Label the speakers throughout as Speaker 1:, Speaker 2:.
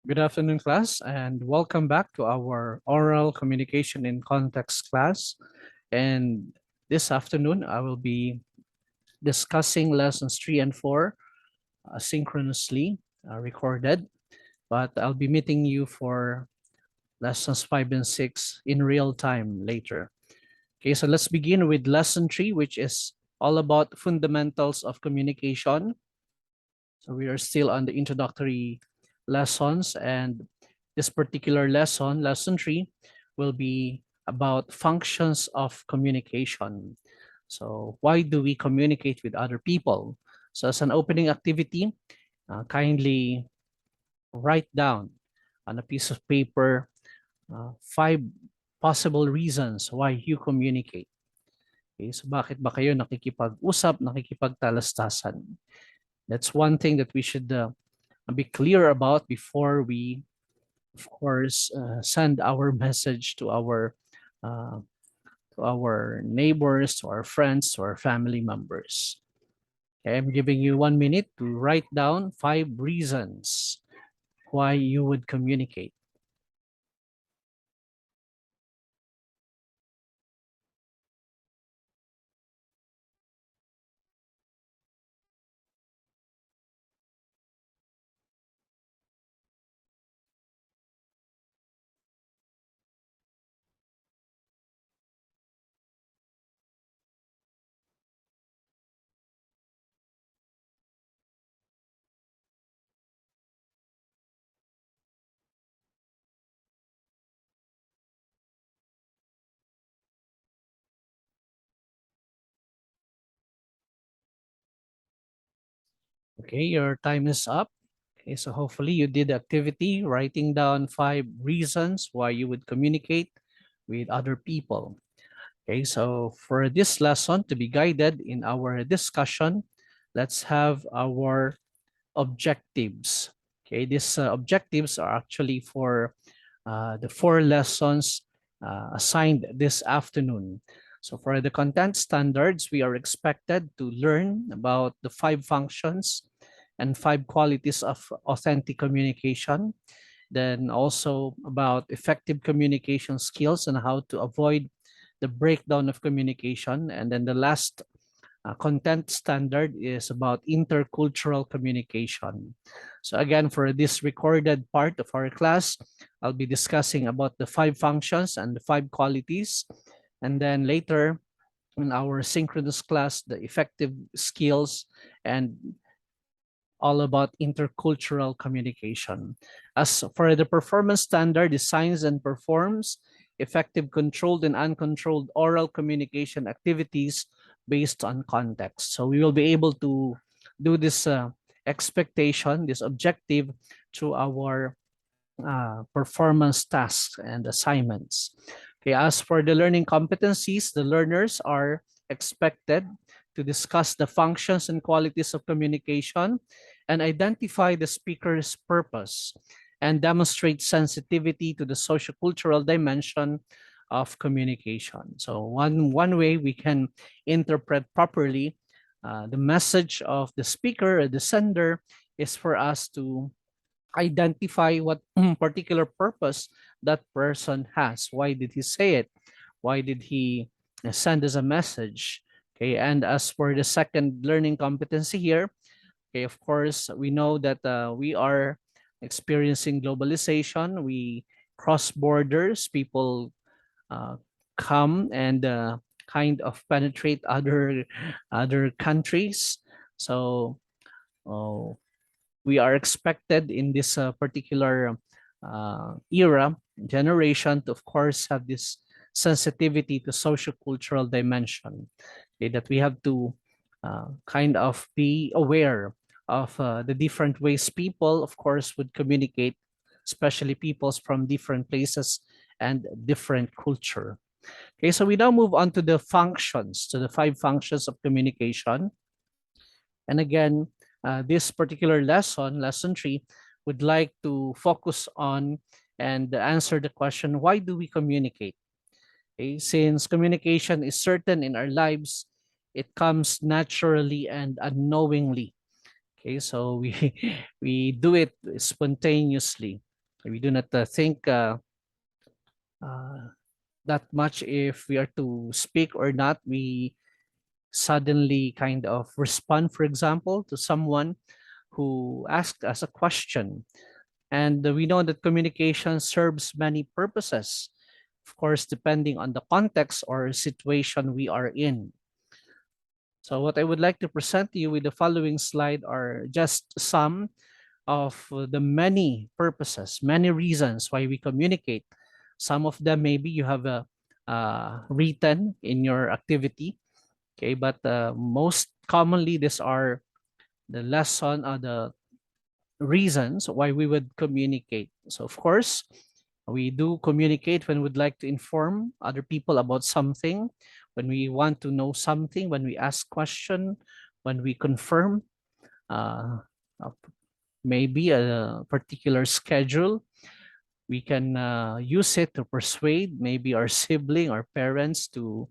Speaker 1: Good afternoon, class, and welcome back to our oral communication in context class. And this afternoon, I will be discussing lessons 3 and 4 synchronously recorded, but I'll be meeting you for lessons 5 and 6 in real time later. Okay, so let's begin with lesson 3, which is all about fundamentals of communication. So we are still on the introductory lessons, and this particular lesson, lesson 3, will be about functions of communication. So why do we communicate with other people? So as an opening activity, kindly write down on a piece of paper 5 possible reasons why you communicate. Okay, so bakit ba kayo nakikipag-usap, nakikipagtalastasan? That's one thing that we should be clear about before we, of course, send our message uh, to our neighbors, to our friends, to our family members. Okay, I'm giving you 1 minute to write down 5 reasons why you would communicate. Okay, your time is up. Okay, so hopefully you did the activity, writing down 5 reasons why you would communicate with other people. Okay, so for this lesson to be guided in our discussion, let's have our objectives. Okay, these objectives are actually for the 4 lessons assigned this afternoon. So for the content standards, we are expected to learn about the 5 functions and 5 qualities of authentic communication, then also about effective communication skills and how to avoid the breakdown of communication. And then the last content standard is about intercultural communication. So again, for this recorded part of our class, I'll be discussing about the 5 functions and the 5 qualities. And then later in our synchronous class, the effective skills and all about intercultural communication. As for the performance standard, designs and performs effective controlled and uncontrolled oral communication activities based on context. So we will be able to do this expectation, this objective through our performance tasks and assignments. Okay, as for the learning competencies, the learners are expected to discuss the functions and qualities of communication and identify the speaker's purpose and demonstrate sensitivity to the sociocultural dimension of communication. So one way we can interpret properly the message of the speaker or the sender is for us to identify what particular purpose that person has. Why did he say it? Why did he send us a message? Okay, and as for the second learning competency here, okay, of course, we know that we are experiencing globalization. We cross borders. People uh, come and kind of penetrate other countries. So uh, we are expected in this particular era, generation, to, of course, have this sensitivity to social cultural dimension. Okay, that we have to kind of be aware of the different ways people, of course, would communicate, especially peoples from different places and different culture. Okay, so we now move on to the functions, to the 5 functions of communication. And again, this particular lesson, lesson 3, would like to focus on and answer the question, why do we communicate? Okay, since communication is certain in our lives, it comes naturally and unknowingly. Okay, so we we do it spontaneously. We do not think uh, that much if we are to speak or not. We suddenly kind of respond, for example, to someone who asked us a question. And we know that communication serves many purposes, of course, depending on the context or situation we are in. So what I would like to present to you with the following slide are just some of the many purposes, many reasons why we communicate. Some of them maybe you have written in your activity, okay, but most commonly these are the lesson or the reasons why we would communicate. So of course, we do communicate when we'd like to inform other people about something, when we want to know something, when we ask question, when we confirm uh, uh, maybe a particular schedule. We can use it to persuade maybe our sibling or parents to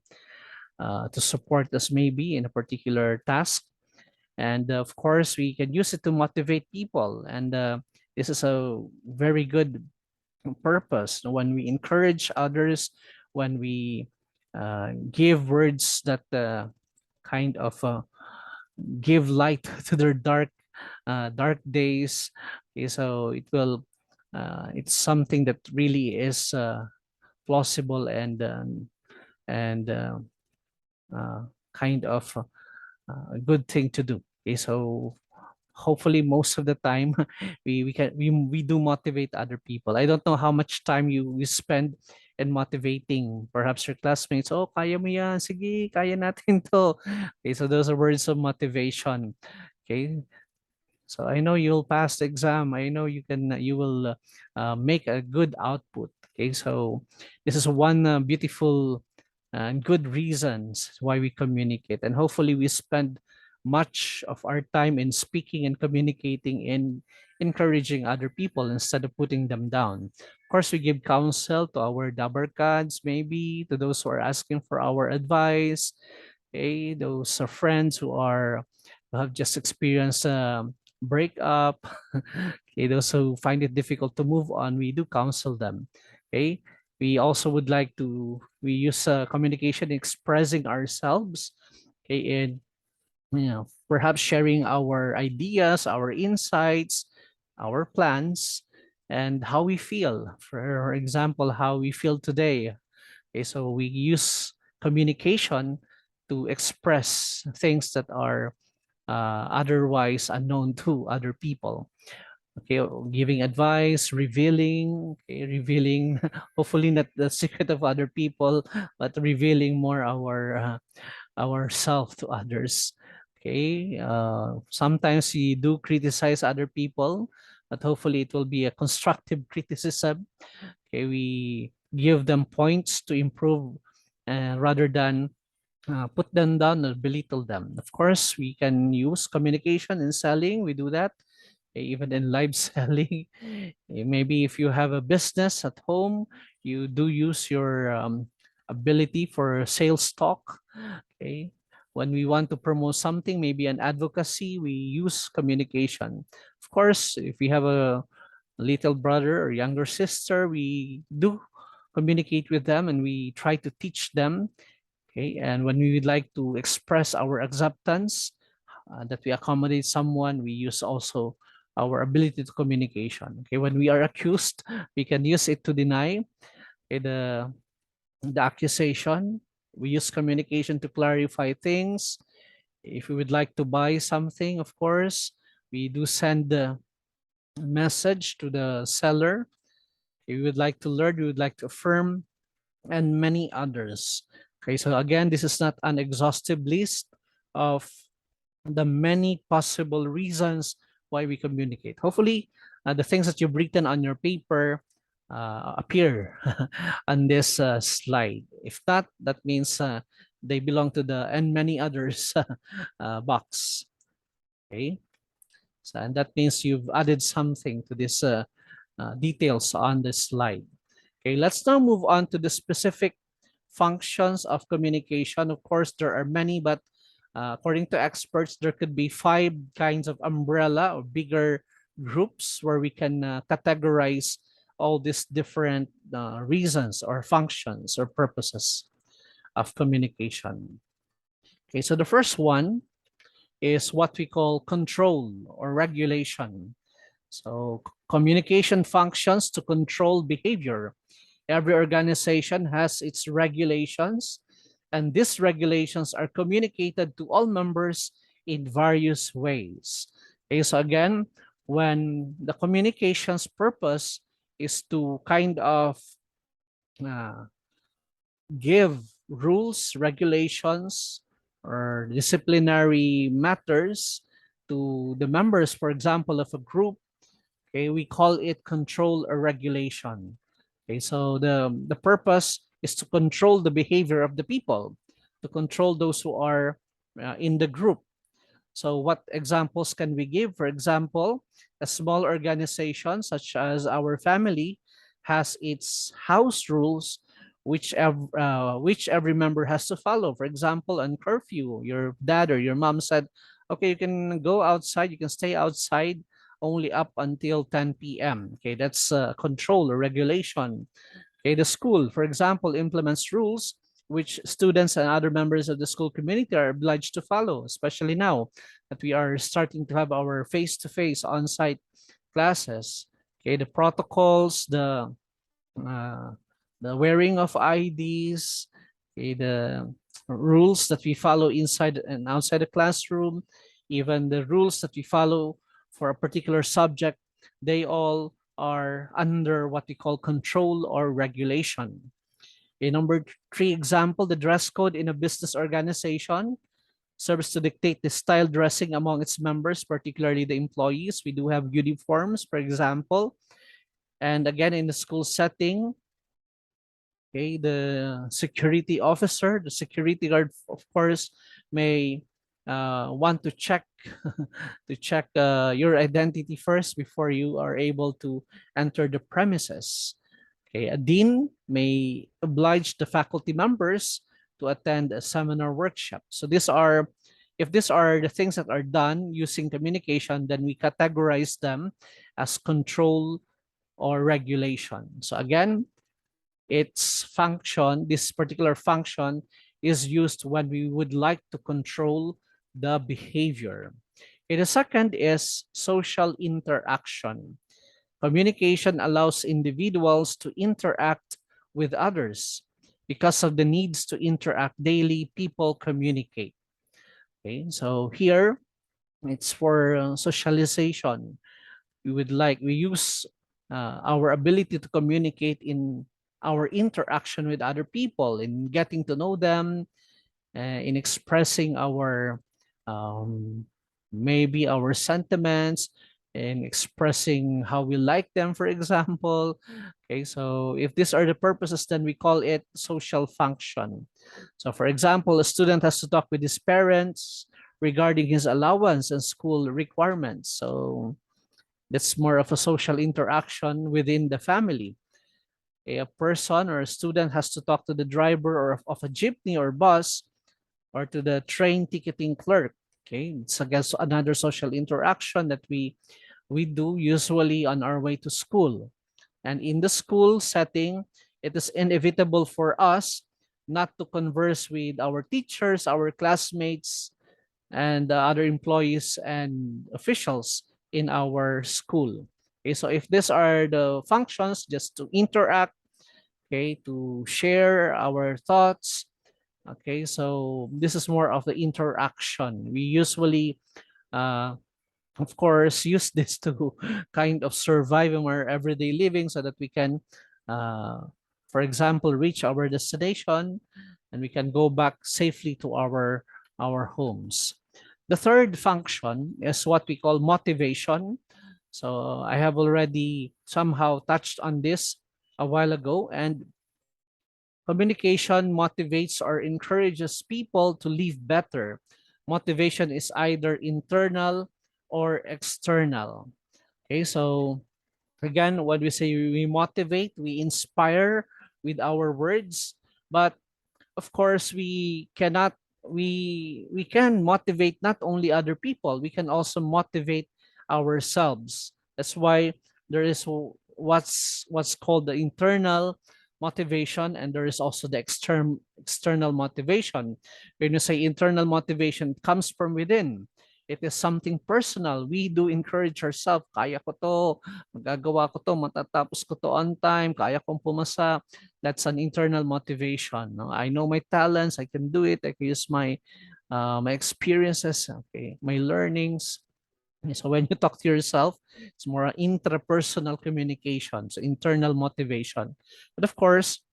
Speaker 1: support us maybe in a particular task. And of course, we can use it to motivate people. And this is a very good purpose when we encourage others, when we give words that kind of give light to their dark days. Okay, so it's something that really is plausible and kind of a good thing to do. Okay, so hopefully most of the time we do motivate other people. I don't know how much time you spend in motivating perhaps your classmates. Oh, kaya mo yan. Sige, kaya natin to. Okay, so those are words of motivation. Okay, so I know you'll pass the exam. I know you will make a good output. Okay, so this is one beautiful and good reasons why we communicate, and hopefully we spend much of our time in speaking and communicating in encouraging other people instead of putting them down. Of course, we give counsel to our dabarkads, maybe to those who are asking for our advice. Okay, those are friends who have just experienced breakup. Okay, those who find it difficult to move on, we do counsel them. Okay, we also would like to we use communication expressing ourselves. Okay, and perhaps sharing our ideas, our insights, our plans, and how we feel. For example, how we feel today. Okay, so we use communication to express things that are otherwise unknown to other people. Okay, giving advice, revealing, okay, revealing, hopefully not the secret of other people, but revealing more ourself to others. Okay, sometimes we do criticize other people, but hopefully it will be a constructive criticism. Okay, we give them points to improve rather than put them down or belittle them. Of course, we can use communication in selling. We do that even in live selling. Maybe if you have a business at home, you do use your ability for sales talk. Okay. When we want to promote something, maybe an advocacy, we use communication. Of course, if we have a little brother or younger sister, we do communicate with them and we try to teach them. Okay, and when we would like to express our acceptance, that we accommodate someone, we use also our ability to communication. Okay, when we are accused, we can use it to deny the accusation. We use communication to clarify things. If we would like to buy something, of course, we do send the message to the seller. If we would like to learn, we would like to affirm, and many others. Okay, so again, this is not an exhaustive list of the many possible reasons why we communicate. Hopefully, the things that you've written on your paper appear on this slide. If not, that means they belong to the and many others box. Okay, so and that means you've added something to this details on this slide. Okay, let's now move on to the specific functions of communication. Of course, there are many, but according to experts, there could be 5 kinds of umbrella or bigger groups where we can categorize all these different reasons or functions or purposes of communication. Okay, so the first one is what we call control or regulation. So communication functions to control behavior. Every organization has its regulations, and these regulations are communicated to all members in various ways. Okay, so again, when the communication's purpose is to kind of uh, give rules, regulations, or disciplinary matters to the members, for example, of a group, okay, we call it control or regulation. Okay, so the purpose is to control the behavior of the people, to control those who are in the group. So what examples can we give? For example, a small organization such as our family has its house rules which every member has to follow. For example, on curfew, your dad or your mom said, okay, you can go outside, you can stay outside only up until 10 p.m. Okay, that's control or regulation. Okay, the school, for example, implements rules which students and other members of the school community are obliged to follow, especially now that we are starting to have our face-to-face on-site classes. Okay, the protocols, uh, the wearing of IDs, okay, the rules that we follow inside and outside the classroom, even the rules that we follow for a particular subject, they all are under what we call control or regulation. A number three example, the dress code in a business organization serves to dictate the style dressing among its members, particularly the employees. We do have uniforms, for example. And again, in the school setting, okay, the security officer, the security guard, of course, may want to check your identity first before you are able to enter the premises. Okay, a dean may oblige the faculty members to attend a seminar workshop. So if these are the things that are done using communication, then we categorize them as control or regulation. So again, this particular function is used when we would like to control the behavior. Okay, the second is social interaction. Communication allows individuals to interact with others. Because of the needs to interact daily, people communicate. Okay, so here it's for socialization. We use our ability to communicate in our interaction with other people, in getting to know them, in expressing our um, maybe our sentiments, in expressing how we like them, for example. Okay, so if these are the purposes, then we call it social function. So for example, a student has to talk with his parents regarding his allowance and school requirements. So that's more of a social interaction within the family. A person or a student has to talk to the driver or of a jeepney or bus or to the train ticketing clerk. Okay, it's against another social interaction that we do usually on our way to school. And in the school setting, it is inevitable for us not to converse with our teachers, our classmates, and other employees and officials in our school. Okay, so if these are the functions, just to interact, okay, to share our thoughts. Okay, so this is more of the interaction. We usually, uh, of course, use this to kind of survive in our everyday living so that we can, for example, reach our destination and we can go back safely to our homes. The third function is what we call motivation. So I have already somehow touched on this a while ago, and communication motivates or encourages people to live better. Motivation is either internal or external. Okay, so again, when we say we motivate, we inspire with our words, but of course we can motivate not only other people, we can also motivate ourselves. That's why there is what's called the internal motivation, and there is also the external motivation. When you say internal motivation, it comes from within. It is something personal. We do encourage ourselves, kaya ko to, magagawa ko to, matatapos ko to on time, kaya kong pumasa. That's an internal motivation. No? I know my talents, I can do it, I can use my experiences, okay, my learnings. So when you talk to yourself, it's more intrapersonal communication, so internal motivation. But of course,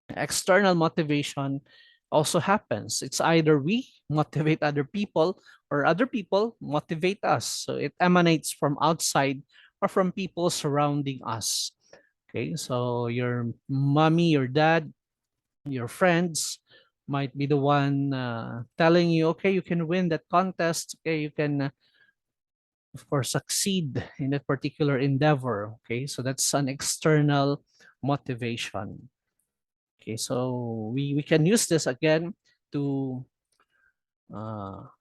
Speaker 1: external motivation also happens. It's either we motivate other people or other people motivate us. So it emanates from outside or from people surrounding us. Okay, so your mommy, your dad, your friends might be the one telling you, okay, you can win that contest. Okay, you can, of course, succeed in that particular endeavor. Okay, so that's an external motivation. Okay, so we can use this again to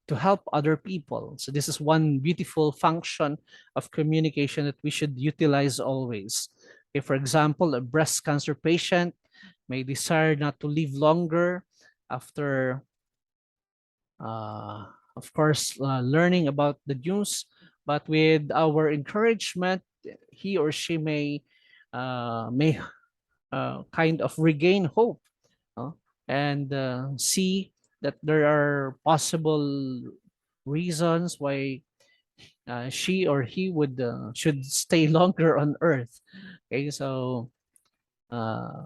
Speaker 1: to help other people. So this is one beautiful function of communication that we should utilize always. Okay, for example, a breast cancer patient may desire not to live longer after, uh, of course, learning about the news, but with our encouragement, he or she may kind of regain hope, uh, and see that there are possible reasons why she or he would should stay longer on Earth. Okay, so uh,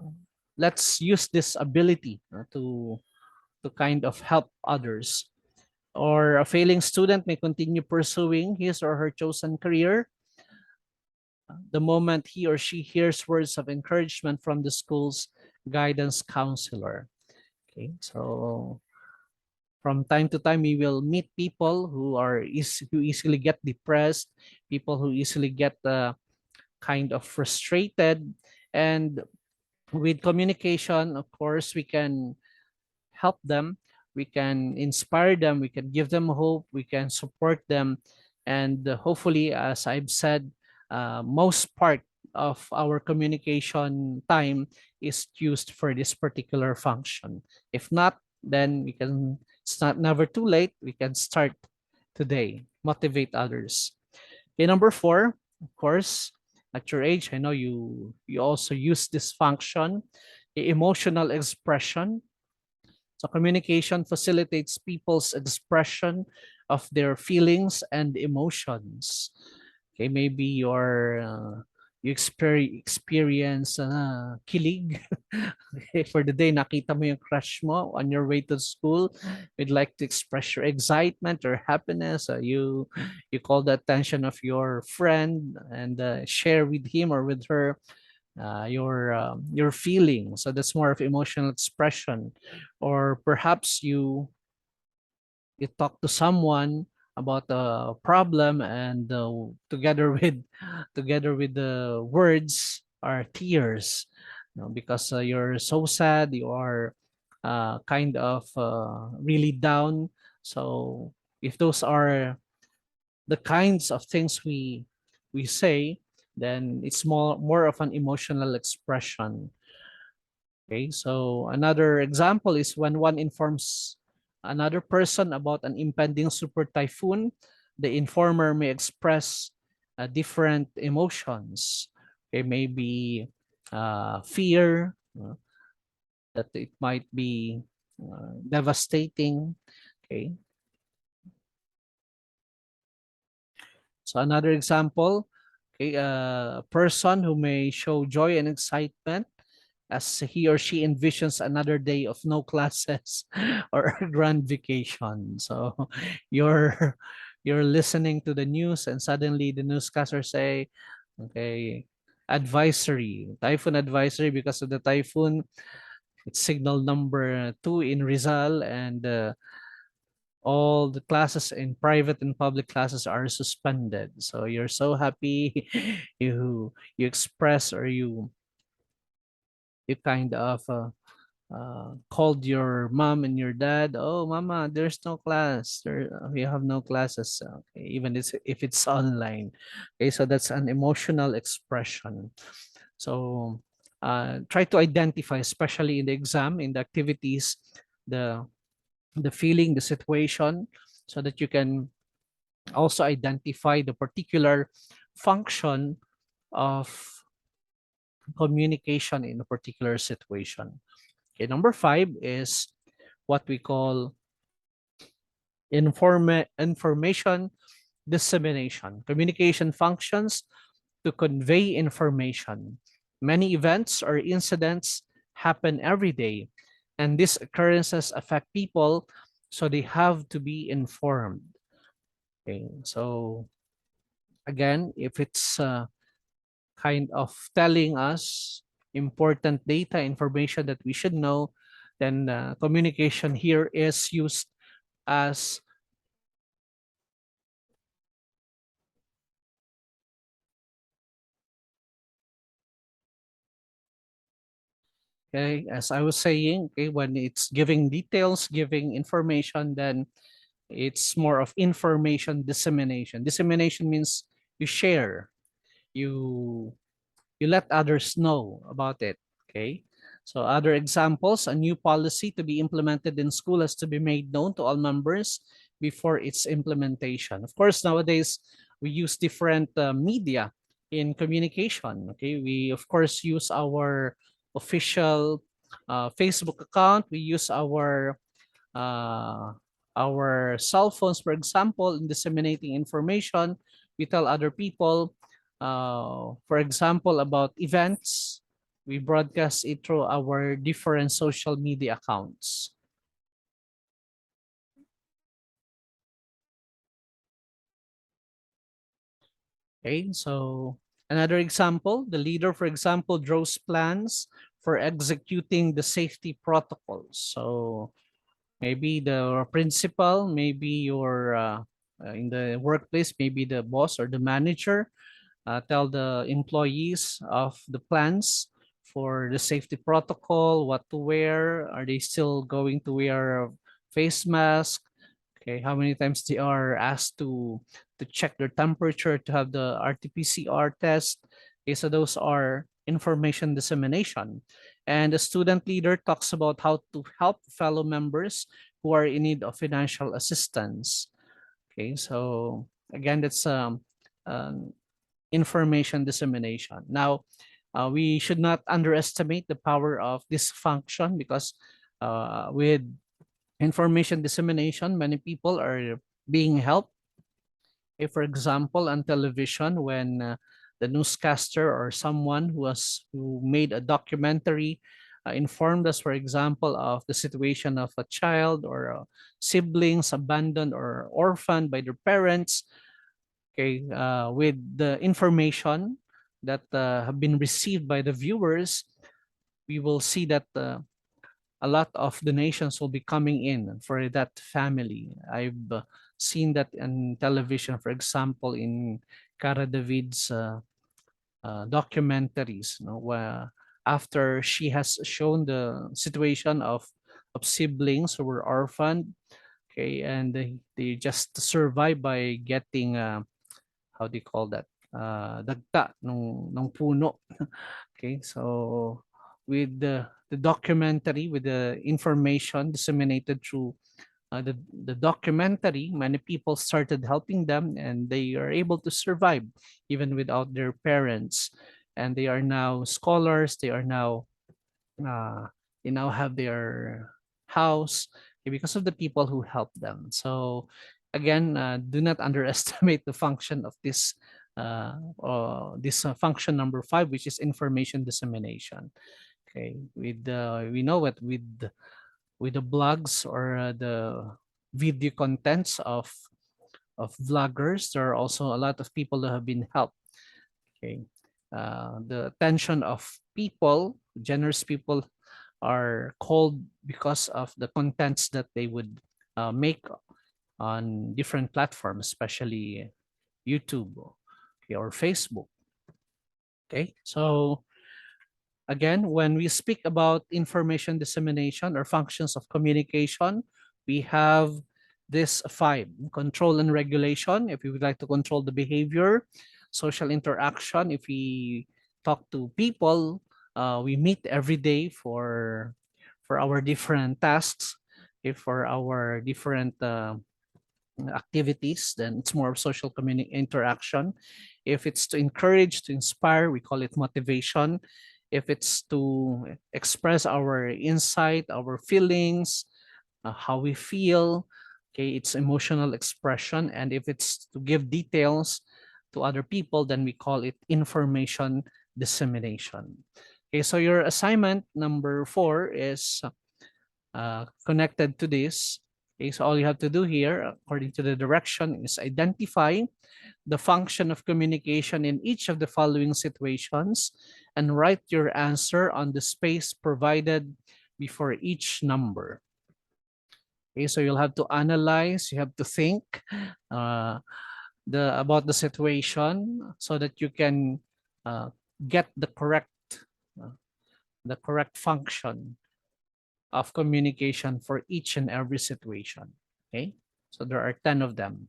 Speaker 1: let's use this ability to kind of help others. Or a failing student may continue pursuing his or her chosen career the moment he or she hears words of encouragement from the school's guidance counselor. Okay, so from time to time, we will meet people who easily get depressed, people who easily get kind of frustrated, and with communication, of course, we can help them, we can inspire them, we can give them hope, we can support them, and hopefully, as I've said, most part of our communication time is used for this particular function. If not, then we can, it's not never too late, we can start today, motivate others. Okay, number 4, of course, at your age, I know you also use this function, emotional expression. So communication facilitates people's expression of their feelings and emotions. Okay, maybe you experience kilig. Okay, for the day nakita mo yung crush mo on your way to school, you'd like to express your excitement or happiness. You call the attention of your friend and share with him or with her your feelings. So that's more of emotional expression. Or perhaps you talk to someone about a problem, and together with together with the words are tears, because you're so sad, you are kind of really down. So if those are the kinds of things we say, then it's more of an emotional expression. Okay, so another example is when one informs another person about an impending super typhoon, the informer may express different emotions. Okay, maybe fear, that it might be devastating. Okay, so another example, okay, a person who may show joy and excitement as he or she envisions another day of no classes or a grand vacation. So you're you're listening to the news, and suddenly the newscaster say, okay, advisory, typhoon advisory because of the typhoon. It's signal number 2 in Rizal, and all the classes in private and public classes are suspended. So you're so happy, you express, or you kind of called your mom and your dad. Oh, mama, there's no class. We have no classes. Okay, even if it's online. Okay, so that's an emotional expression. So try to identify, especially in the exam, in the activities, the the feeling, the situation, so that you can also identify the particular function of communication in a particular situation. Okay, number 5 is what we call information dissemination. Communication functions to convey information. Many events or incidents happen every day, and these occurrences affect people, so they have to be informed. Okay, so again, if it's kind of telling us important data information that we should know, then communication here is used as okay, as I was saying, okay, when it's giving details, giving information, then it's more of information dissemination. Dissemination means you share, you you let others know about it. Okay. So other examples, a new policy to be implemented in school has to be made known to all members before its implementation. Of course, nowadays we use different media in communication. Okay. We of course use our official Facebook account. We use uh, our cell phones, for example, in disseminating information. We tell other people, for example, about events. We broadcast it through our different social media accounts. Okay, so another example, the leader, for example, draws plans for executing the safety protocols. So maybe the principal, maybe your in the workplace, maybe the boss or the manager tell the employees of the plans for the safety protocol, what to wear. Are they still going to wear a face mask? Okay, how many times they are asked to check their temperature, to have the RT-PCR test. Okay, so those are information dissemination. And the student leader talks about how to help fellow members who are in need of financial assistance. Okay, so again, that's information dissemination. Now, we should not underestimate the power of this function, because with information dissemination, many people are being helped. If, for example, on television, when the newscaster or someone who made a documentary informed us, for example, of the situation of a child or siblings abandoned or orphaned by their parents, okay, with the information that have been received by the viewers, we will see that a lot of donations will be coming in for that family. I've seen that in television, for example, in Cara David's documentaries, you know, where after she has shown the situation of siblings who were orphaned, okay, and they just survive by getting how do you call that? Dagta nung puno. Okay, so with the documentary, with the information disseminated through the documentary, many people started helping them, and they are able to survive even without their parents. And they are now scholars. Uh, they now have their house, because of the people who helped them. So again, do not underestimate the function of this function number 5, which is information dissemination. Okay, with we know what with the blogs or the video contents of vloggers, there are also a lot of people that have been helped. Okay, the attention of people, generous people, are called because of the contents that they would make on different platforms, especially YouTube, okay, or Facebook. Okay, so Again, when we speak about information dissemination or functions of communication, we have this five: control and regulation, if we would like to control the behavior; social interaction, if we talk to people, we meet every day for our different tasks, if for our different activities, then it's more of social interaction. If it's to encourage, to inspire, we call it motivation. If it's to express our insight, our feelings, how we feel, okay, it's emotional expression. And if it's to give details to other people, then we call it information dissemination. Okay, so your assignment number 4 is connected to this. Okay, so all you have to do here, according to the direction, is identify the function of communication in each of the following situations and write your answer on the space provided before each number. Okay, so you'll have to analyze, you have to think uh, about the situation so that you can get uh, the correct function of communication for each and every situation. Okay, so there are 10 of them.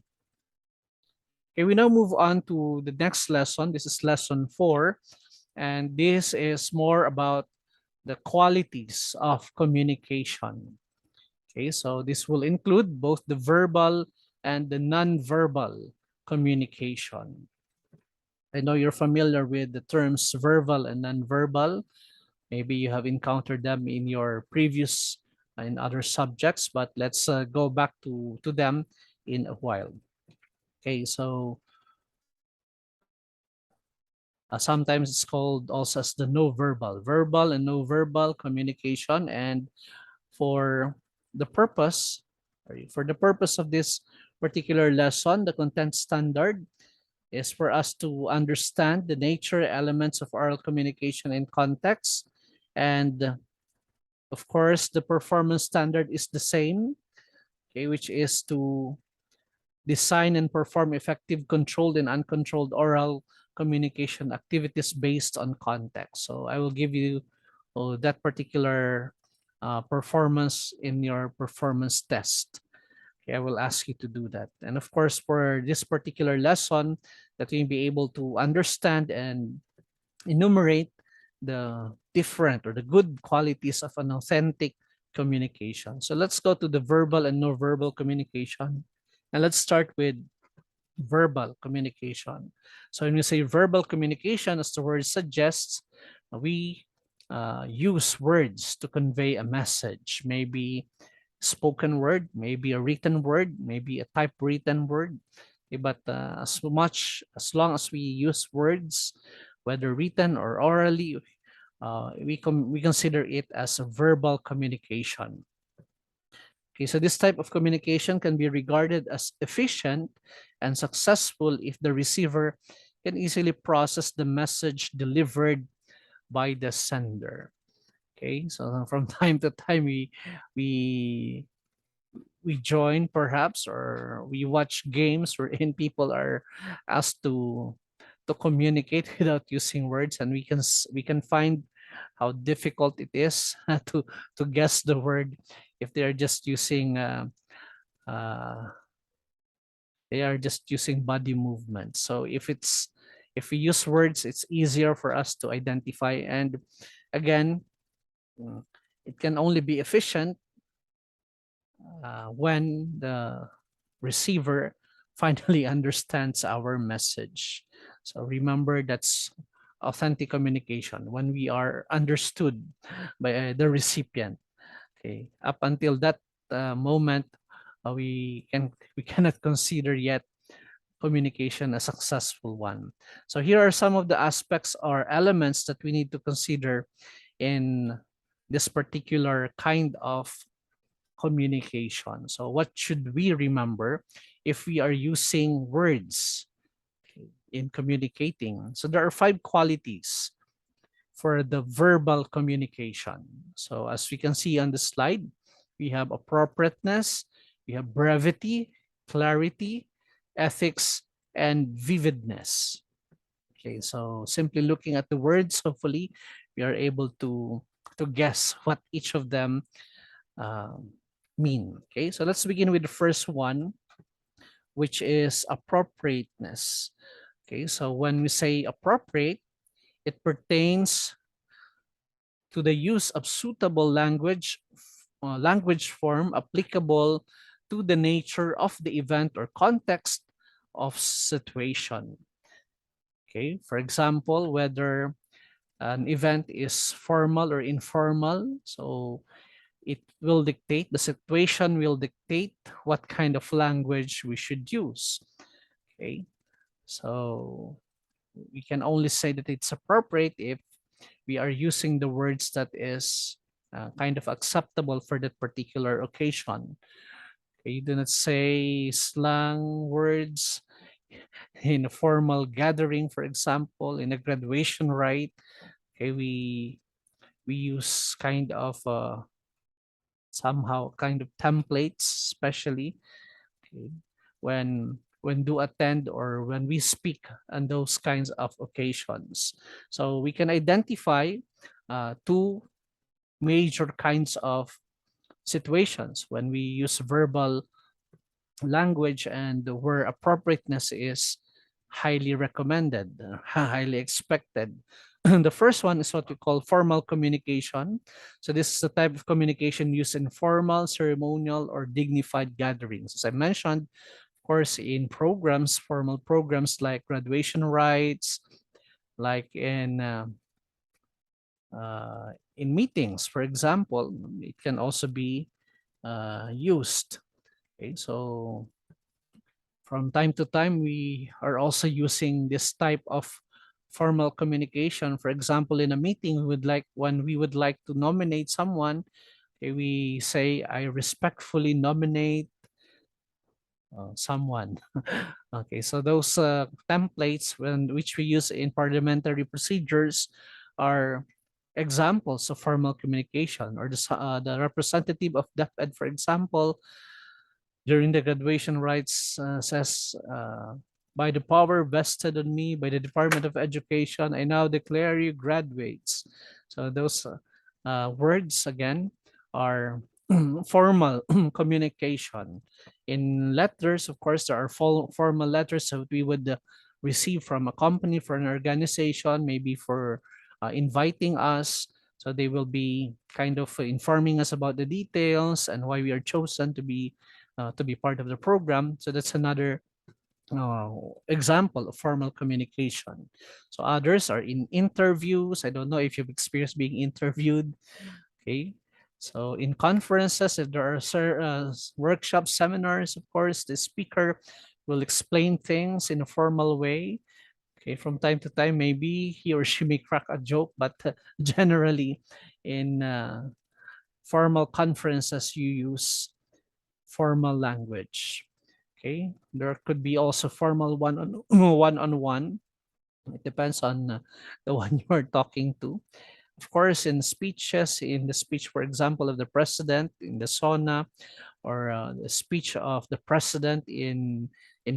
Speaker 1: Okay, we now move on to the next lesson. This is lesson 4, and this is more about the qualities of communication. Okay, so this will include both the verbal and the non-verbal communication. I know you're familiar with the terms verbal and non-verbal. Maybe you have encountered them in your previous in other subjects, but let's go back to them in a while. Okay, so sometimes it's called also as the no verbal and no verbal communication. And for the purpose, of this particular lesson, the content standard is for us to understand the nature, elements of oral communication in context. And of course, the performance standard is the same, okay, which is to design and perform effective controlled and uncontrolled oral communication activities based on context. So I will give you that particular performance in your performance test. Okay, I will ask you to do that. And of course, for this particular lesson, that you'll be able to understand and enumerate the different or the good qualities of an authentic communication. So let's go to the verbal and no verbal communication. And let's start with verbal communication. So when we say verbal communication, as the word suggests, we use words to convey a message, maybe spoken word, maybe a written word, maybe a typewritten word. But as long as we use words, whether written or orally, we consider it as a verbal communication. Okay, so this type of communication can be regarded as efficient and successful if the receiver can easily process the message delivered by the sender. Okay, so from time to time we we join perhaps, or we watch games wherein people are asked to communicate without using words, and we can find how difficult it is to guess the word if they're just using uh, they are just using body movement. So if we use words, it's easier for us to identify. And again, it can only be efficient when the receiver finally understands our message. So remember, that's authentic communication when we are understood by the recipient. Okay, up until that moment, we cannot consider yet communication a successful one. So here are some of the aspects or elements that we need to consider in this particular kind of communication. So what should we remember if we are using words in communicating? So there are 5 qualities for the verbal communication. So as we can see on the slide, we have appropriateness, we have brevity, clarity, ethics, and vividness. Okay, so simply looking at the words, hopefully we are able to guess what each of them mean. Okay, so let's begin with the first one, which is appropriateness. Okay, so when we say appropriate, it pertains to the use of suitable language form applicable to the nature of the event or context of situation. Okay, for example, whether an event is formal or informal, so it will dictate, the situation will dictate what kind of language we should use. Okay, so we can only say that it's appropriate if we are using the words that is kind of acceptable for that particular occasion. Okay, you do not say slang words in a formal gathering, for example, in a graduation rite. Okay, we use kind of somehow kind of templates, especially okay, when do attend or when we speak on those kinds of occasions. So we can identify two major kinds of situations when we use verbal language and where appropriateness is highly recommended, highly expected. The first one is what we call formal communication. So this is the type of communication used in formal, ceremonial, or dignified gatherings. As I mentioned, of course, in programs, formal programs like graduation rites, like in meetings, for example, it can also be used. Okay, so from time to time, we are also using this type of formal communication. For example, in a meeting, when we would like to nominate someone, okay, we say, "I respectfully nominate someone." Okay, so those templates which we use in parliamentary procedures are examples of formal communication. Or the representative of DepEd, for example, during the graduation rites says, by the power vested on me by the Department of Education, I now declare you graduates. So those words again are formal communication. In letters, of course, there are formal letters that we would receive from a company, for an organization, maybe for inviting us. So they will be kind of informing us about the details and why we are chosen to be part of the program. So that's another example of formal communication. So others are in interviews. I don't know if you've experienced being interviewed. Okay. So in conferences, if there are workshops, seminars, of course, the speaker will explain things in a formal way. Okay, from time to time, maybe he or she may crack a joke, but generally in formal conferences, you use formal language. Okay, there could be also formal one-on-one. It depends on the one you are talking to. Of course, in speeches, in the speech, for example, of the president in the sauna, or the speech of the president in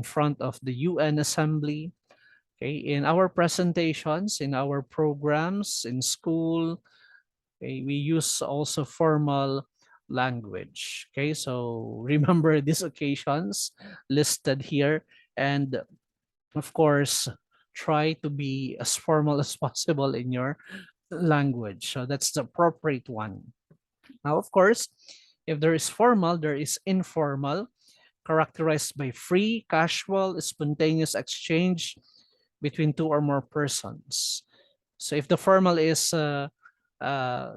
Speaker 1: front of the UN assembly. Okay, in our presentations, in our programs, in school, okay, we use also formal language. Okay, so remember these occasions listed here, and of course, try to be as formal as possible in your language. So that's the appropriate one. Now, of course, if there is formal, there is informal, characterized by free, casual, spontaneous exchange between two or more persons. So if the formal is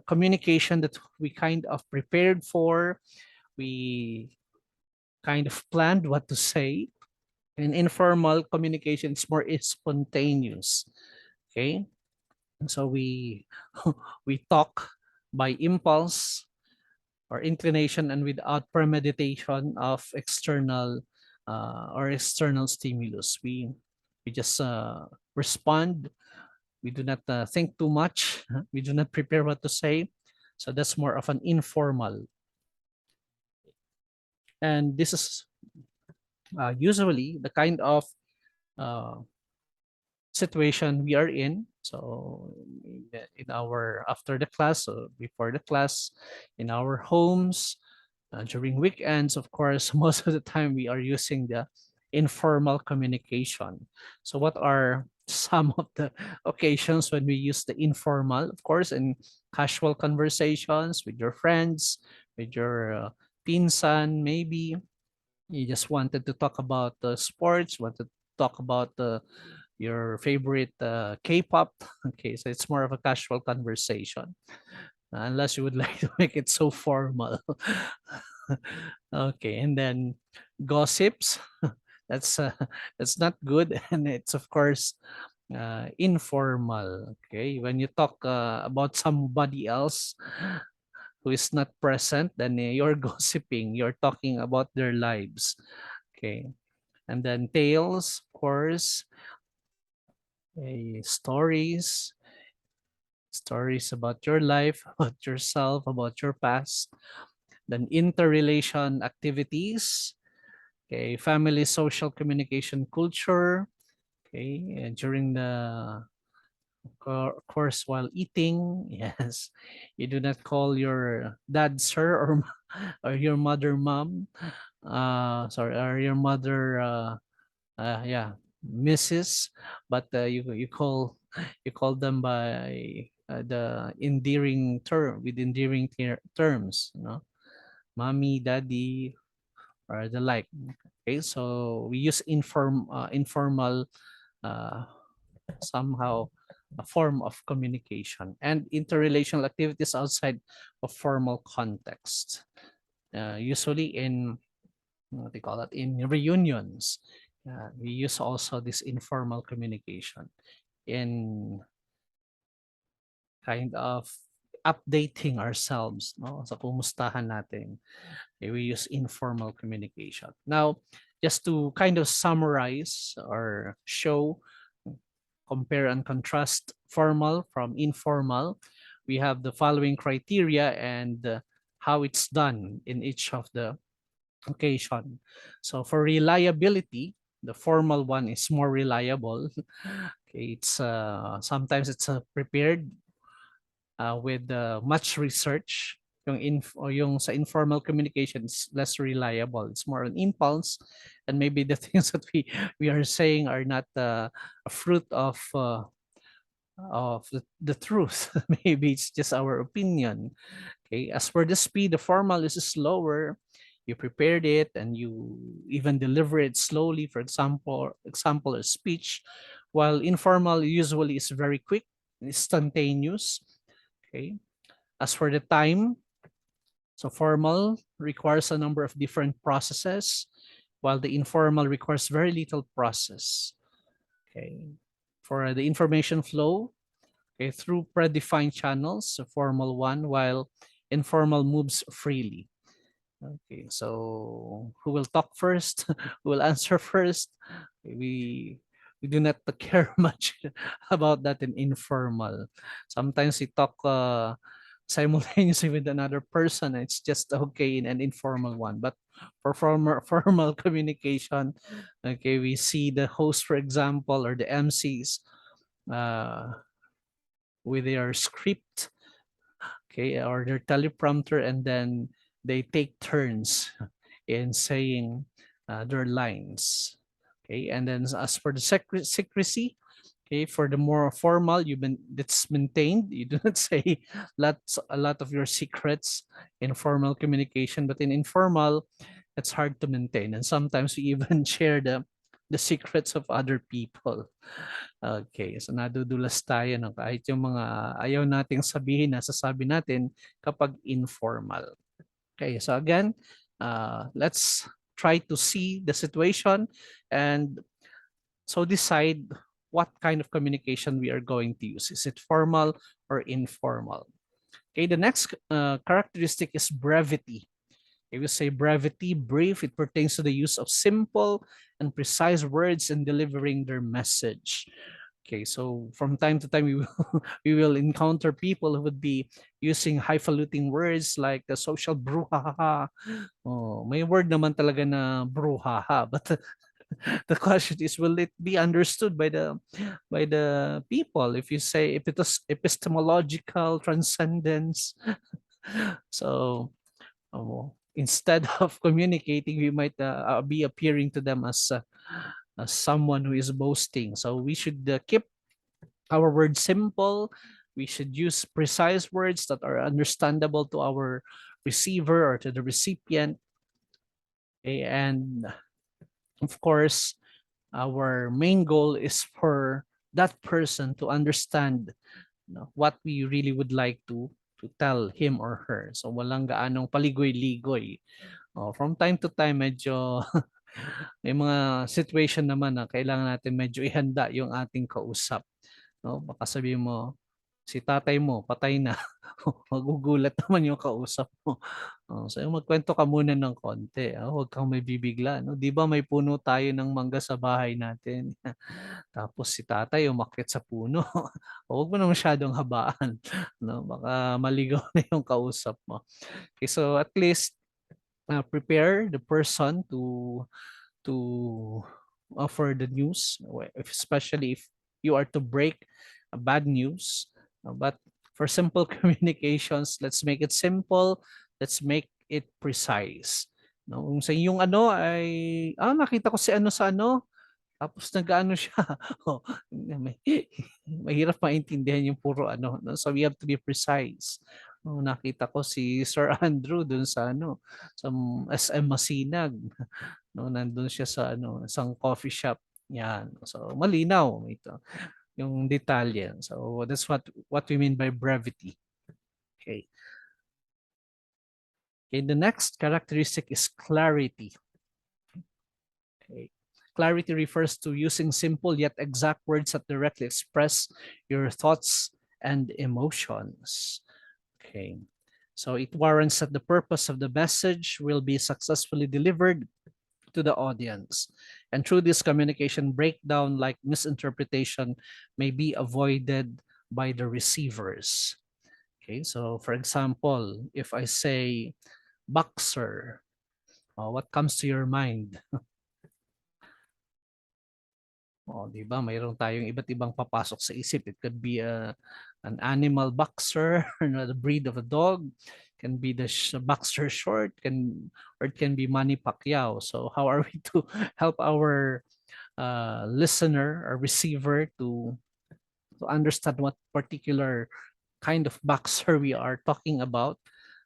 Speaker 1: communication that we kind of prepared for, we kind of planned what to say. In informal communication, it's more spontaneous. Okay, so we we talk by impulse or inclination and without premeditation of external or external stimulus. We just respond. We do not think too much. We do not prepare what to say. So that's more of an informal. And this is usually the kind of uh, situation we are in So in our after the class, so before the class, in our homes, during weekends, of course, most of the time we are using the informal communication. So what are some of the occasions when we use the informal? Of course, in casual conversations with your friends, with your pinsan, maybe you just wanted to talk about sports, wanted to talk about your favorite K-pop. Okay, so it's more of a casual conversation, unless you would like to make it so formal. Okay, and then gossips. That's uh, that's not good, and it's of course informal. Okay, when you talk about somebody else who is not present, then you're gossiping. You're talking about their lives. Okay, and then tales, of course, stories, stories about your life, about yourself, about your past. Then interrelation activities, okay, family social communication culture, okay, during the course while eating, yes, you do not call your dad sir or or your mother mom, sorry, or your mother, yeah, Mrs., but you call them by the endearing term with endearing terms, you know, mommy, daddy, or the like. Okay, so we use informal, uh, somehow a form of communication and interrelational activities outside of formal context. Usually in what they call that, in reunions, we use also this informal communication in kind of updating ourselves, no, sa kumustahan natin. We use informal communication. Now, just to kind of summarize or show, compare and contrast formal from informal, we have the following criteria and how it's done in each of the occasion. So for reliability, the formal one is more reliable. Okay, it's sometimes it's prepared with much research. Yung sa informal communication is less reliable. It's more an impulse, and maybe the things that we are saying are not a fruit of the truth. Maybe it's just our opinion. Okay. As for the speed, the formal is slower. You prepared it and you even deliver it slowly. For example, a speech, while informal usually is very quick, instantaneous. Okay. As for the time, so formal requires a number of different processes, while the informal requires very little process. Okay. For the information flow, okay, through predefined channels, a formal one, while informal moves freely. Okay, so who will talk first? Who will answer first? We do not care much about that in informal. Sometimes we talk simultaneously with another person. It's just okay in an informal one. But for formal communication, okay, we see the host, for example, or the MCs uh, with their script, okay, or their teleprompter, and then they take turns in saying their lines. Okay, and then as for the secrecy, okay, for the more formal, it's maintained. You do not say a lot of your secrets in formal communication, but in informal, it's hard to maintain, and sometimes we even share the secrets of other people. Okay, so nadudulas tayo ng kahit yung mga ayaw nating sabihin, nasasabi natin kapag informal. Okay, so again, let's try to see the situation and so decide what kind of communication we are going to use. Is it formal or informal? Okay, the next characteristic is brevity. If you say brevity, brief, it pertains to the use of simple and precise words in delivering their message. Okay, so from time to time, we will, we will encounter people who would be using highfalutin words like the social brouhaha. Oh, may word naman talaga na brouhaha, but The question is, will it be understood by the people if you say if it is epistemological transcendence? So instead of communicating, we might be appearing to them as someone who is boasting. So we should keep our words simple. We should use precise words that are understandable to our receiver or to the recipient. Okay? And of course, our main goal is for that person to understand, what we really would like to tell him or her. So walang gaanong paligoy-ligoy. From time to time, medyo may mga situation naman na kailangan natin medyo ihanda yung ating kausap. No? Baka sabihin mo, si tatay mo, patay na. Magugulat naman yung kausap mo. So magkwento ka muna ng konti. Huwag kang may bibigla. No? Di ba may puno tayo ng mangga sa bahay natin? Tapos si tatay umakyat sa puno. Huwag mo na masyadong habaan. No? Baka maligaw na yung kausap mo. Okay, so at least prepare the person to offer the news, especially if you are to break a bad news. But for simple communications, let's make it simple. Let's make it precise. No, kung sa yung ano ay, nakita ko si ano sa ano, tapos nag-ano siya. Oh, mahirap maintindihan yung puro ano. No? So we have to be precise. Nakita ko si Sir Andrew dun sa ano, sa SM Masinag. No, nandun siya sa ano, isang coffee shop. Yan. So malinaw ito yung detalye. So that's what we mean by brevity. Okay. Okay, the next characteristic is clarity. Okay. Clarity refers to using simple yet exact words that directly express your thoughts and emotions. Okay. So it warrants that the purpose of the message will be successfully delivered to the audience. And through this communication breakdown, like misinterpretation, may be avoided by the receivers. Okay, so for example, if I say boxer, what comes to your mind? Di ba? Mayroon tayong iba't ibang papasok sa isip. It could be an animal boxer, the breed of a dog, can be the boxer short, or it can be Manny Pacquiao. So how are we to help our listener or receiver to understand what particular kind of boxer we are talking about?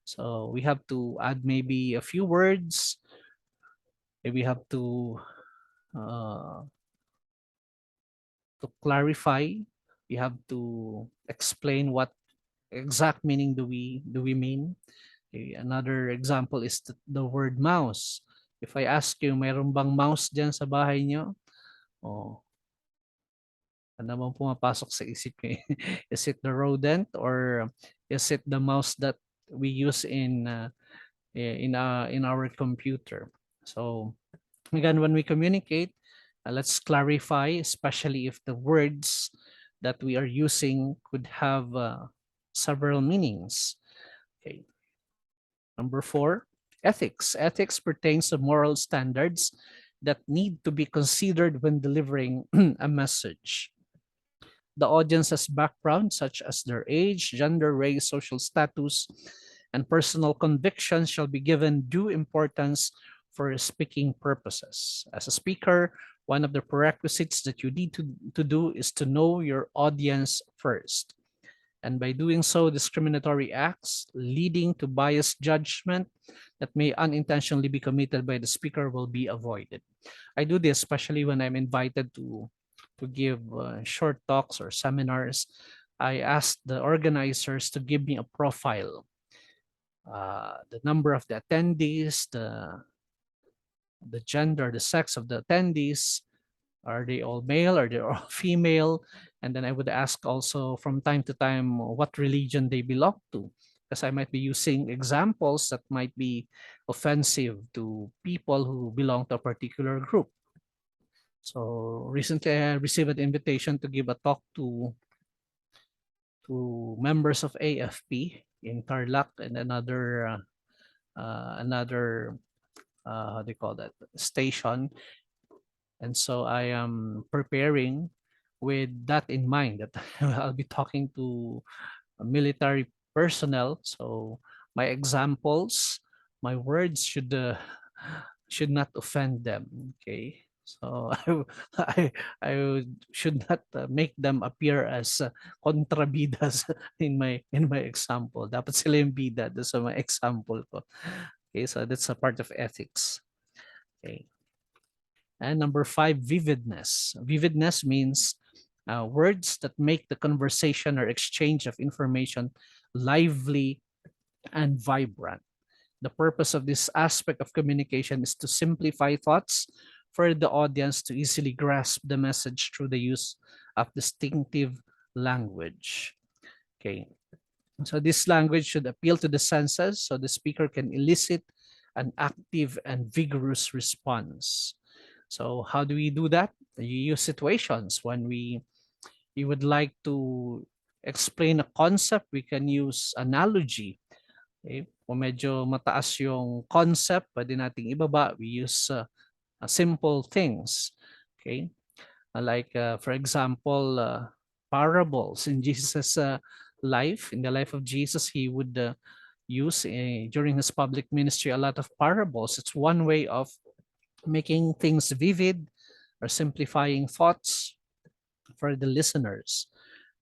Speaker 1: So we have to add maybe a few words. Maybe we have uh, to clarify. We have to explain what exact meaning do we mean. Okay, another example is the word mouse. If I ask you, mayroon bang mouse dyan sa bahay nyo? Ano bang pumapasok sa isip nyo? Is it the rodent or is it the mouse that we use in our computer? So again, when we communicate, let's clarify, especially if the words that we are using could have several meanings. Okay. Number 4, ethics. Ethics pertains to moral standards that need to be considered when delivering a message. The audience's background, such as their age, gender, race, social status, and personal convictions, shall be given due importance for speaking purposes. As a speaker, one of the prerequisites that you need to do is to know your audience first. And by doing so, discriminatory acts leading to biased judgment that may unintentionally be committed by the speaker will be avoided. I do this especially when I'm invited to give short talks or seminars. I ask the organizers to give me a profile, the number of the attendees, the gender, the sex of the attendees. Are they all male? Are they all female? And then I would ask also from time to time what religion they belong to, because I might be using examples that might be offensive to people who belong to a particular group. So recently I received an invitation to give a talk to members of AFP in Tarlac and another how do you call that, station. And so I am preparing with that in mind, that I'll be talking to military personnel. So my examples, my words should not offend them. Okay. So should not make them appear as kontrabidas in my example. Dapat sila yung bida doon sa my example ko. Okay, so that's a part of ethics. Okay. And number 5, vividness. Vividness means words that make the conversation or exchange of information lively and vibrant. The purpose of this aspect of communication is to simplify thoughts for the audience to easily grasp the message through the use of distinctive language. Okay, so this language should appeal to the senses so the speaker can elicit an active and vigorous response. So how do we do that? You use situations when you would like to explain a concept, we can use analogy. Okay? Kung medyo mataas yung concept, pwede nating ibaba. We use simple things. Okay? Like, for example, parables in Jesus' life. In the life of Jesus, he would use during his public ministry a lot of parables. It's one way of making things vivid or simplifying thoughts for the listeners.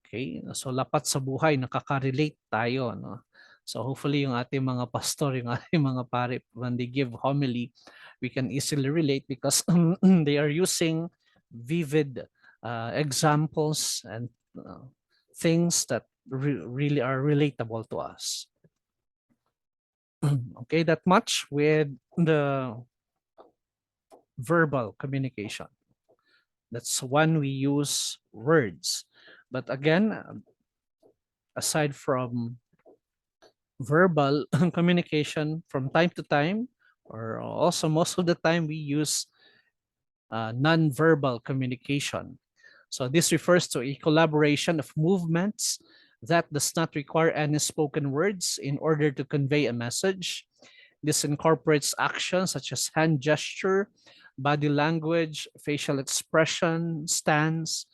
Speaker 1: Okay? So lapat sa buhay, nakaka-relate tayo. No? So hopefully yung ating mga pastor, yung ating mga pare, when they give homily, we can easily relate because they are using vivid examples and things that really are relatable to us. Okay, that much with the verbal communication. That's when we use words. But again, aside from verbal communication, from time to time, or also most of the time, we use non-verbal communication. So this refers to a collaboration of movements that does not require any spoken words in order to convey a message. This incorporates actions such as hand gesture, body language, facial expression, stance,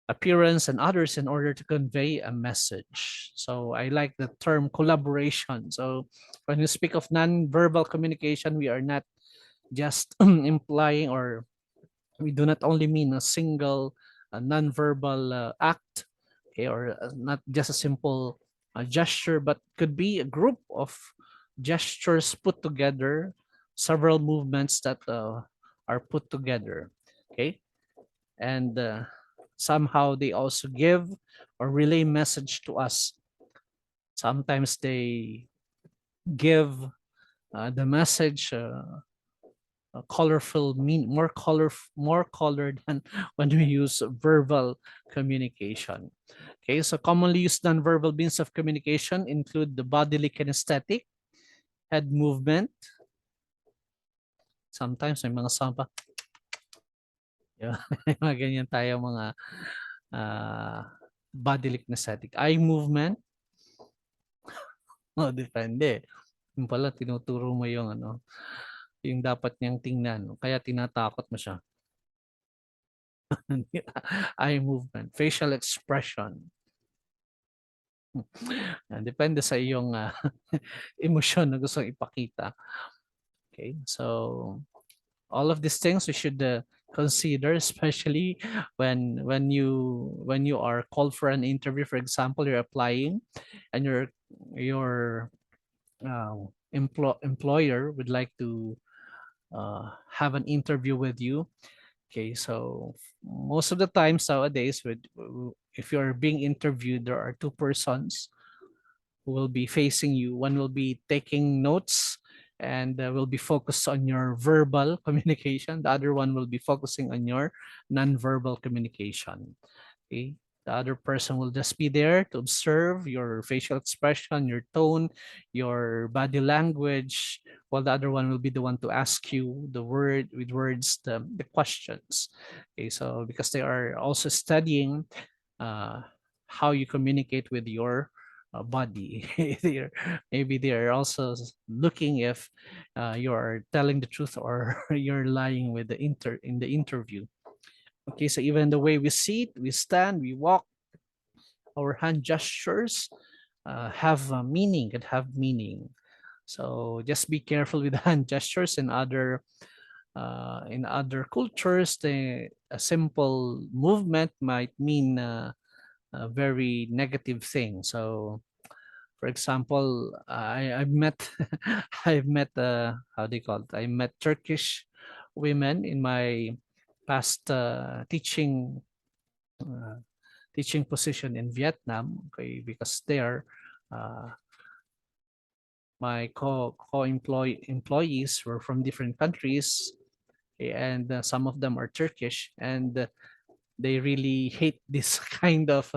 Speaker 1: appearance, and others in order to convey a message. So I like the term collaboration. So when we speak of non-verbal communication, we are not just implying, or we do not only mean a single non-verbal act, okay, or not just a simple gesture, but could be a group of gestures put together, several movements that are put together, okay, and somehow they also give or relay message to us. Sometimes they give the message colorful, more colored than when we use verbal communication. Okay, so commonly used non-verbal means of communication include the bodily kinesthetic, head movement. Sometimes may mga sound pa. Mga ganyan tayo mga bodily kinesthetic. Eye movement. Oh, depende. Yung pala, tinuturo mo yung ano, yung dapat niyang tingnan. Kaya tinatakot mo siya. Eye movement, facial expression. Depende sa iyong emosyon na gusto ipakita. Okay, so all of these things we should consider, especially when you are called for an interview. For example, you're applying, and your employer would like to have an interview with you. Okay, so most of the times nowadays, if you're being interviewed, there are two persons who will be facing you. One will be taking notes and will be focused on your verbal communication. The other one will be focusing on your non-verbal communication. Okay. The other person will just be there to observe your facial expression, your tone, your body language, while the other one will be the one to ask you the questions. Okay, so because they are also studying how you communicate with your body. they're, maybe they're also looking if you're telling the truth or you're lying with the in the interview. Okay, so even the way we sit, we stand, we walk, our hand gestures have a meaning, could have meaning. So just be careful with hand gestures. In other cultures, a simple movement might mean a very negative thing. So, for example, I've met I've met how do you call it? I met Turkish women in my past uh, teaching position in Vietnam. Okay, because there, uh, my employees were from different countries, okay, and some of them are Turkish, and they really hate this kind of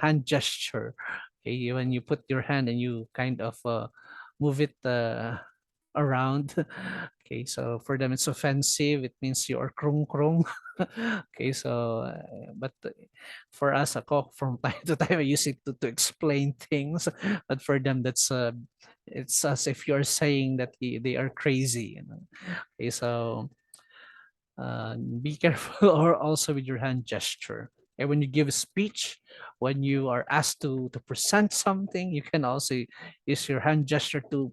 Speaker 1: hand gesture. Okay, when you put your hand and you kind of move it around. Okay, so for them it's offensive. It means you are krung krung. Okay, so but for us, ako, from time to time I use it to explain things. But for them, it's as if you're saying that they are crazy. Okay, so be careful or also with your hand gesture. And when you give a speech, when you are asked to present something, you can also use your hand gesture to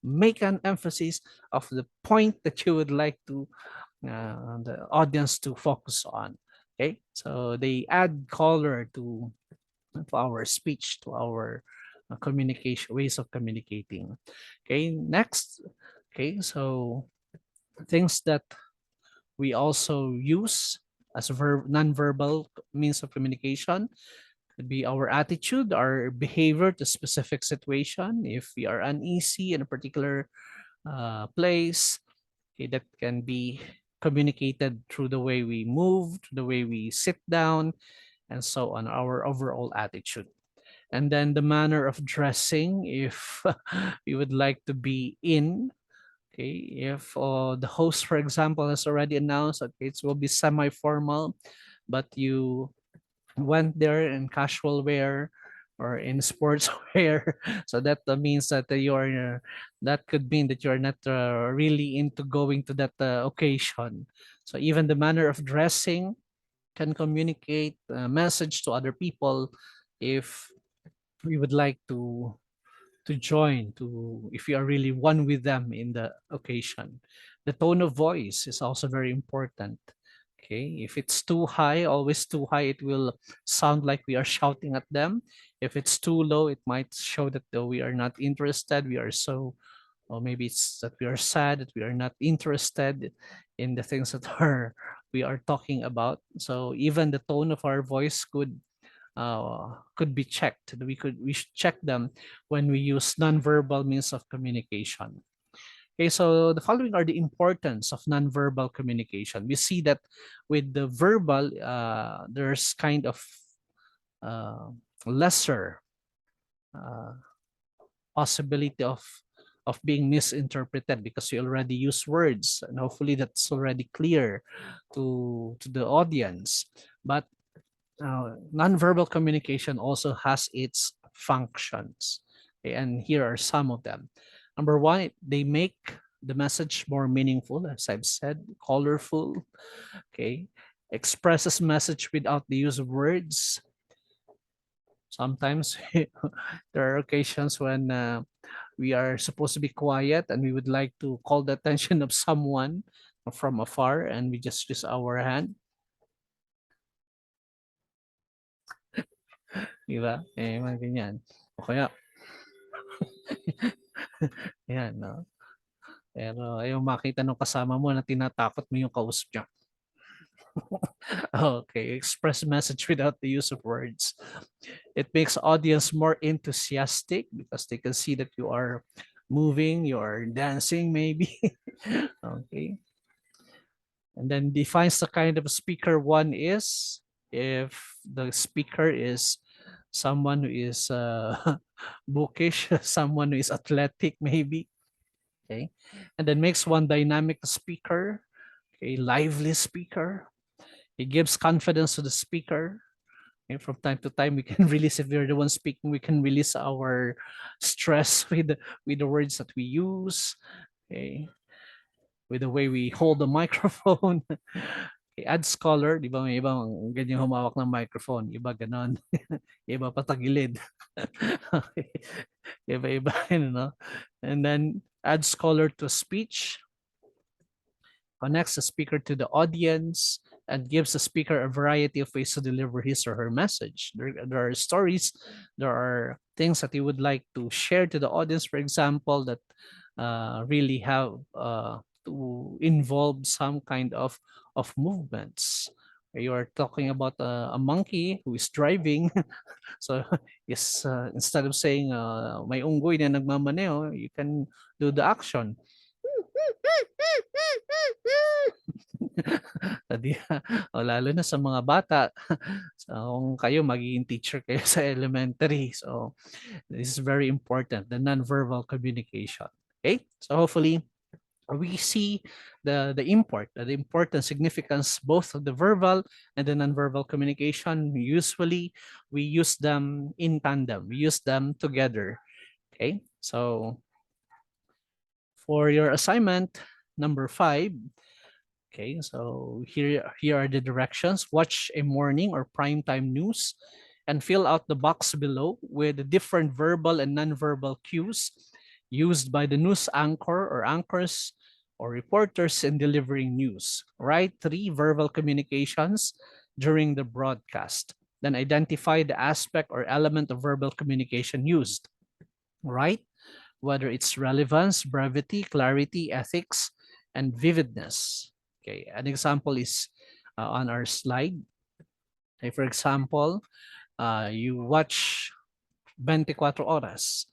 Speaker 1: make an emphasis of the point that you would like to the audience to focus on. Okay, so they add color to our speech, to our communication ways of communicating. Okay, next. Okay, so things that we also use as non-verbal means of communication could be our attitude, our behavior to specific situation. If we are uneasy in a particular place, okay, that can be communicated through the way we move, the way we sit down, and so on, our overall attitude. And then the manner of dressing, if we would like to be in. Okay, if the host, for example, has already announced, okay, it will be semi-formal, but you went there in casual wear or in sports wear, so that means that you're that could mean that you're not really into going to that occasion. So even the manner of dressing can communicate a message to other people if we would like to join, to if you are really one with them in the occasion. The tone of voice is also very important. Okay, if it's too high, always too high, it will sound like we are shouting at them. If it's too low, it might show that we are not interested, we are so, or maybe it's that we are sad, that we are not interested in the things that are we are talking about. So even the tone of our voice could be checked. We should check them when we use nonverbal means of communication. Okay, so the following are the importance of nonverbal communication. We see that with the verbal, there's kind of uh, lesser uh, possibility of being misinterpreted because you already use words, and hopefully that's already clear to the audience. But nonverbal communication also has its functions. Okay, and here are some of them. Number one, they make the message more meaningful, as I've said, colorful, okay, expresses message without the use of words. Sometimes there are occasions when we are supposed to be quiet and we would like to call the attention of someone from afar, and we just use our hand. Di ba? Mga ganyan. O kaya, yan, no? Pero ayaw makita ng kasama mo na tinatakot mo yung kausap niya. Okay, express message without the use of words. It makes audience more enthusiastic because they can see that you are moving, you are dancing maybe. Okay. And then defines the kind of speaker one is. If the speaker is someone who is bookish, someone who is athletic maybe. Okay. And then makes one dynamic speaker, a lively speaker. It gives confidence to the speaker. Okay? From time to time, we can release, if we're the one speaking, we can release our stress with the words that we use, okay? With the way we hold the microphone. Okay, ad scholar, di ba may ibang ganyan humawak ng microphone, iba ganon, iba patagilid. Okay. Iba-iba, no? And then add scholar to speech, connects the speaker to the audience, and gives the speaker a variety of ways to deliver his or her message. There are stories, there are things that you would like to share to the audience, for example, that really have to involve some kind of movements. You are talking about a monkey who is driving. So yes, instead of saying may unggoy na nagmamaneo, you can do the action. O lalo na sa mga bata. So kung kayo magiging teacher kayo sa elementary. So this is very important, the nonverbal communication. Okay? So hopefully we see the important significance both of the verbal and the nonverbal communication. Usually we use them in tandem. We use them together. Okay? So for your assignment number 5, okay, so here are the directions. Watch a morning or primetime news and fill out the box below with the different verbal and nonverbal cues used by the news anchor or anchors or reporters in delivering news. Write 3 verbal communications during the broadcast. Then identify the aspect or element of verbal communication used. Right? Whether it's relevance, brevity, clarity, ethics, and vividness. Okay, an example is on our slide. Okay, for example, you watch 24 Oras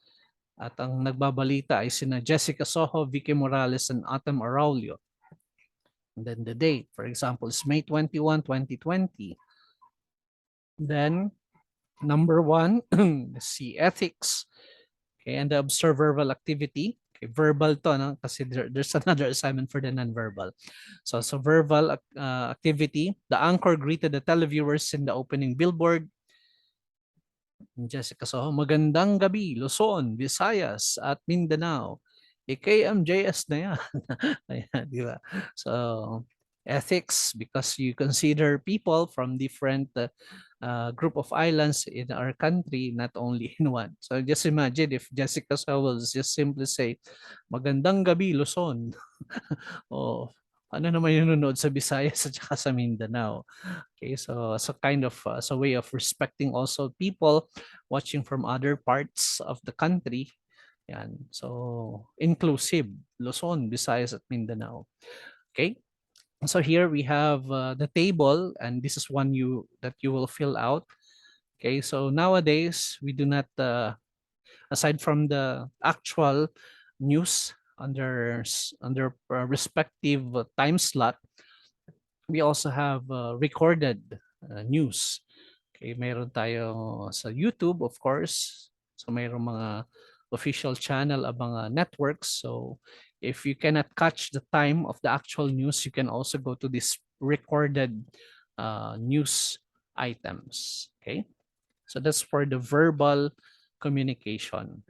Speaker 1: at ang nagbabalita ay sina Jessica Soho, Vicky Morales, and Atom Araulio. And then the date, for example, is May 21, 2020. Then number 1, see ethics. Okay, and the observe verbal activity. Okay, verbal to, no? Kasi there's another assignment for the non-verbal. So verbal activity. The anchor greeted the televiewers in the opening billboard. Jessica Soho, magandang gabi, Luzon, Visayas, at Mindanao. KMJS na yan. Ayan, di ba? So, ethics, because you consider people from different group of islands in our country, not only in one. So just imagine if Jessica Soho will just simply say, magandang gabi, Luzon. O, ano naman yung nunod sa Visayas at saka sa Mindanao. Okay, so as a kind of as a way of respecting also people watching from other parts of the country. Yan. So inclusive, Luzon, Visayas at Mindanao. Okay? So here we have the table, and this is one that you will fill out. Okay, so nowadays we do not aside from the actual news under respective time slot, we also have recorded news. Okay, mayroon tayo sa YouTube, of course. So mayroon mga official channel of mga networks. So if you cannot catch the time of the actual news, you can also go to this recorded news items. Okay, so that's for the verbal communication.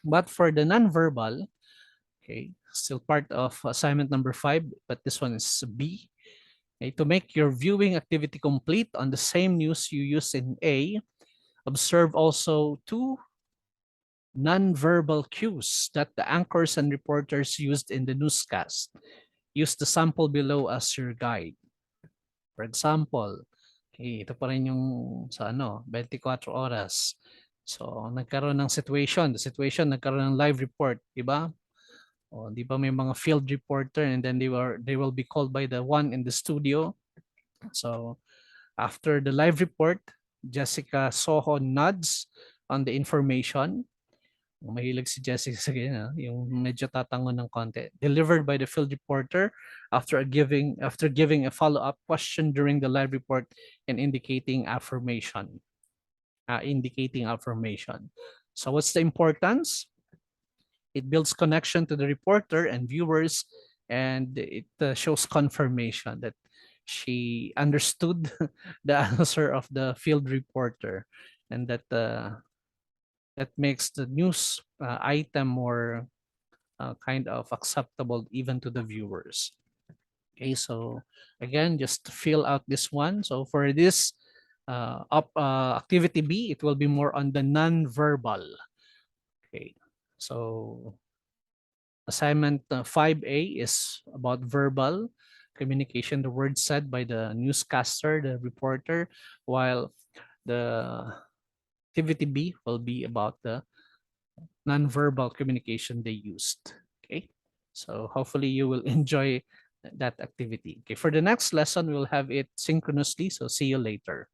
Speaker 1: But for the non-verbal, okay, still part of assignment number 5, but this one is B. Okay, to make your viewing activity complete on the same news you use in A, observe also 2 non-verbal cues that the anchors and reporters used in the newscast. Use the sample below as your guide. For example, okay, ito pa rin yung sa 24 oras. So, nagkaroon ng situation. The situation, nagkaroon ng live report, di ba? O, di ba may mga field reporter, and then they will be called by the one in the studio. So, after the live report, Jessica Soho nods on the information. Mahilig si Jessica sa ganyan, yung medyo tatangon ng konti. Delivered by the field reporter after giving a follow-up question during the live report and indicating affirmation. So what's the importance? It builds connection to the reporter and viewers, and it shows confirmation that she understood the answer of the field reporter, and that makes the news item more kind of acceptable even to the viewers. Okay, so again, just fill out this one. So for this activity B, it will be more on the non-verbal. Okay, so assignment 5A is about verbal communication, the words said by the newscaster, the reporter, while the activity B will be about the non-verbal communication they used. Okay, so hopefully you will enjoy that activity. Okay, for the next lesson, we'll have it synchronously. So see you later.